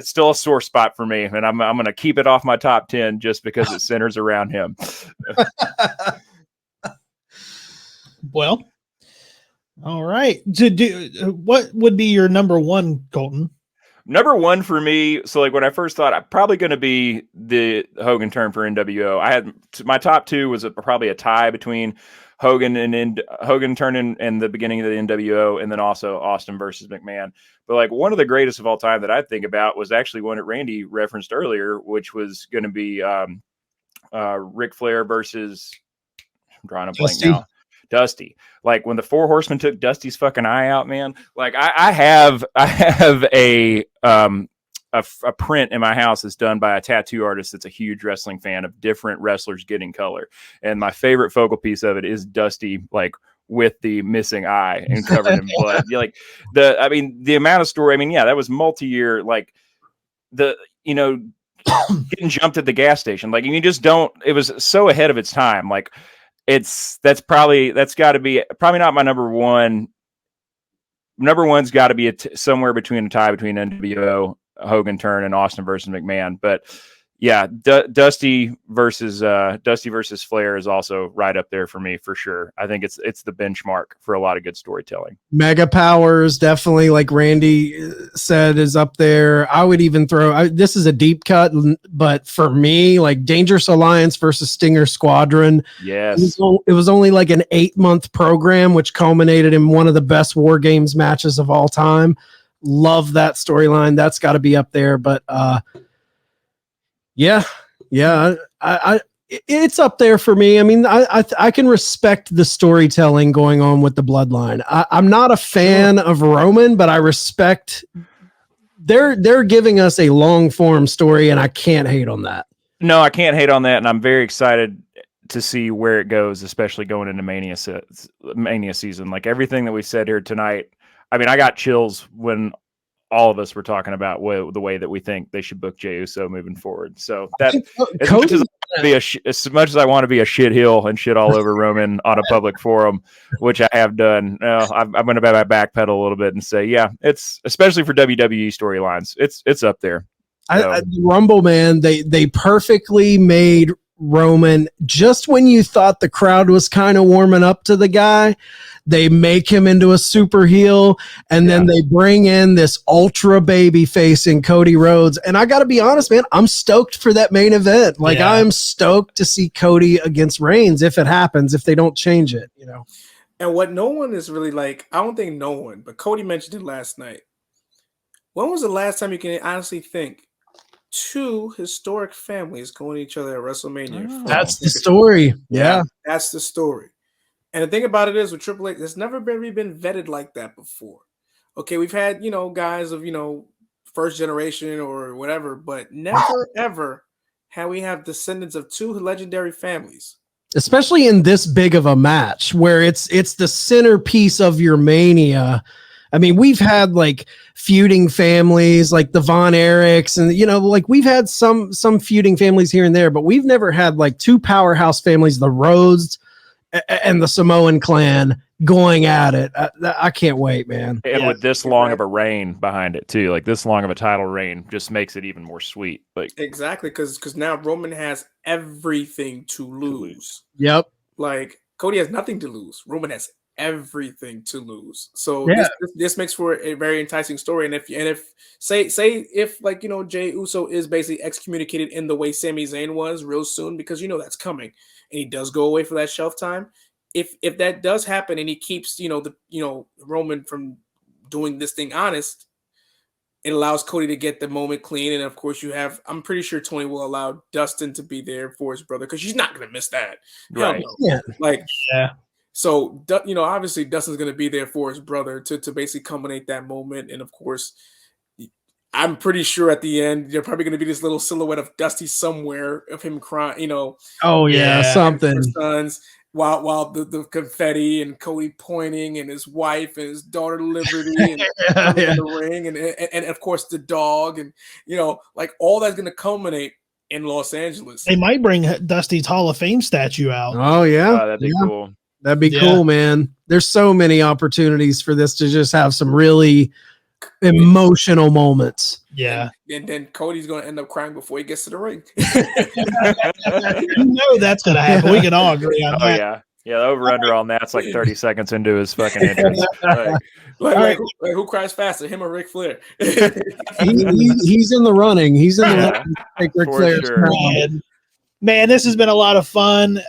still a sore spot for me, and I'm going to keep it off my top 10 just because it centers around him. Well, all right. What would be your number one, Colton? Number one for me, so like when I first thought, I'm probably going to be the Hogan turn for NWO. I had my top 2 was probably a tie between Hogan and Hogan turn and the beginning of the NWO, and then also Austin versus McMahon. But like one of the greatest of all time that I think about was actually one that Randy referenced earlier, which was going to be Ric Flair versus, I'm drawing a blank now. Dusty. Like when the 4 Horsemen took Dusty's fucking eye out, man. Like I have a print in my house that's done by a tattoo artist that's a huge wrestling fan of different wrestlers getting color. And my favorite focal piece of it is Dusty like with the missing eye and covered in blood. Like the amount of story. I mean, yeah, that was multi-year. Like getting jumped at the gas station. Like you just don't. It was so ahead of its time. Like that's got to be probably not my number one. Number one's got to be somewhere between a tie between NWO, Hogan turn, and Austin versus McMahon. But yeah, Dusty versus Flair is also right up there for me for sure. I think it's the benchmark for a lot of good storytelling. Mega Powers definitely, like Randy said, is up there. I would even throw. This is a deep cut, but for me, like Dangerous Alliance versus Stinger Squadron. Yes, it was only like an 8-month program, which culminated in one of the best War Games matches of all time. Love that storyline. That's got to be up there, but. Yeah, it's up there for me. I mean, I can respect the storytelling going on with the Bloodline. I'm not a fan of Roman, but I respect they're giving us a long form story, and I can't hate on that. No, I can't hate on that, and I'm very excited to see where it goes, especially going into Mania season. Like everything that we said here tonight. I mean, I got chills when all of us were talking about the way that we think they should book Jey Uso moving forward. So that as much as I want to be a shit heel and shit all over Roman on a public forum, which I have done, I'm going to backpedal a little bit and say, yeah, it's especially for WWE storylines, it's up there. So. Rumble, man, they perfectly made Roman just when you thought the crowd was kind of warming up to the guy. They make him into a super heel, and then they bring in this ultra baby face in Cody Rhodes. And I got to be honest, man, I'm stoked for that main event. Like I'm stoked to see Cody against Reigns if it happens, if they don't change it, you know. And what no one is really like, I don't think no one, but Cody mentioned it last night. When was the last time you can honestly think two historic families going to each other at WrestleMania? That's the story. Yeah. That's the story. And the thing about it is with Triple H, it's never really been vetted like that before. Okay, we've had, guys of, first generation or whatever, but never, ever have we have descendants of two legendary families. Especially in this big of a match where it's the centerpiece of your Mania. I mean, we've had like feuding families like the Von Erichs and, like we've had some feuding families here and there, but we've never had like two powerhouse families, the Rhodes and the Samoan clan going at it. I can't wait, man. And with this long of a reign behind it too, like this long of a title reign just makes it even more sweet. Like exactly, because now Roman has everything to lose. Yep. Like Cody has nothing to lose. Roman has everything to lose. So this makes for a very enticing story. And if like Jey Uso is basically excommunicated in the way Sami Zayn was real soon, because that's coming, and he does go away for that shelf time. If that does happen and he keeps Roman from doing this thing honest, it allows Cody to get the moment clean. And of course I'm pretty sure Tony will allow Dustin to be there for his brother, because she's not going to miss that. Right. So, obviously Dustin's going to be there for his brother to basically culminate that moment. And of course, I'm pretty sure at the end, there's probably going to be this little silhouette of Dusty somewhere of him crying, Oh yeah, something. Sons, while the confetti and Cody pointing and his wife and his daughter Liberty and in the ring and of course the dog and like all that's going to culminate in Los Angeles. They might bring Dusty's Hall of Fame statue out. Oh yeah, that'd be cool. That'd be cool, man. There's so many opportunities for this to just have some really emotional moments. Yeah. And then Cody's going to end up crying before he gets to the ring. That's going to happen. We can all agree on that. Yeah. Yeah, the over-under on that's like 30 seconds into his fucking entrance. Like, who cries faster, him or Ric Flair? He's in the running. He's in the running. Take Ric Flair's crown. Man, this has been a lot of fun.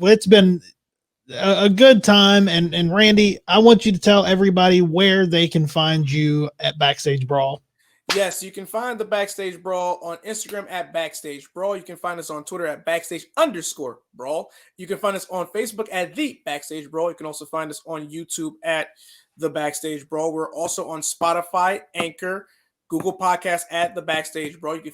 It's been a good time. And Randy, I want you to tell everybody where they can find you at Backstage Brawl. Yes, you can find the Backstage Brawl on Instagram at Backstage Brawl. You can find us on Twitter at Backstage_Brawl. You can find us on Facebook at The Backstage Brawl. You can also find us on YouTube at The Backstage Brawl. We're also on Spotify, Anchor, Google Podcast at the Backstage Brawl. You can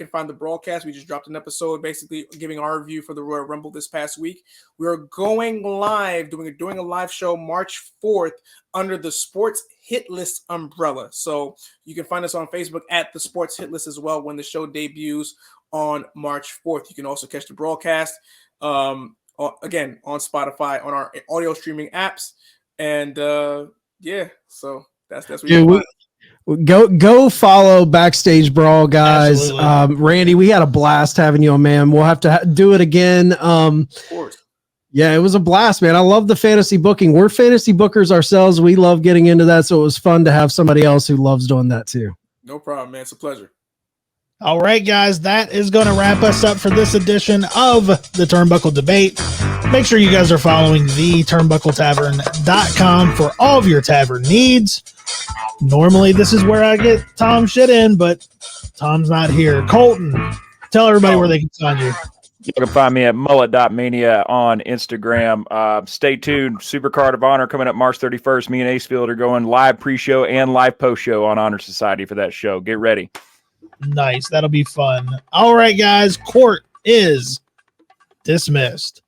find the broadcast. We just dropped an episode basically giving our review for the Royal Rumble this past week. We are going live, doing a live show March 4th under the Sports Hit List umbrella. So you can find us on Facebook at the Sports Hit List as well when the show debuts on March 4th. You can also catch the broadcast again on Spotify on our audio streaming apps. And so that's what Go follow Backstage Brawl, guys. Randy, we had a blast having you on, man. We'll have to do it again. Of course. Yeah, it was a blast, man. I love the fantasy booking. We're fantasy bookers ourselves. We love getting into that, so it was fun to have somebody else who loves doing that too. No problem, man. It's a pleasure. All right, guys, that is going to wrap us up for this edition of the Turnbuckle Debate. Make sure you guys are following the turnbuckletavern.com for all of your tavern needs. Normally, this is where I get Tom shit in, but Tom's not here. Colton, tell everybody where they can find you. You can find me at mullet.mania on Instagram. Stay tuned. Supercard of Honor coming up March 31st. Me and Acefield are going live pre-show and live post-show on Honor Society for that show. Get ready. Nice. That'll be fun. All right, guys. Court is dismissed.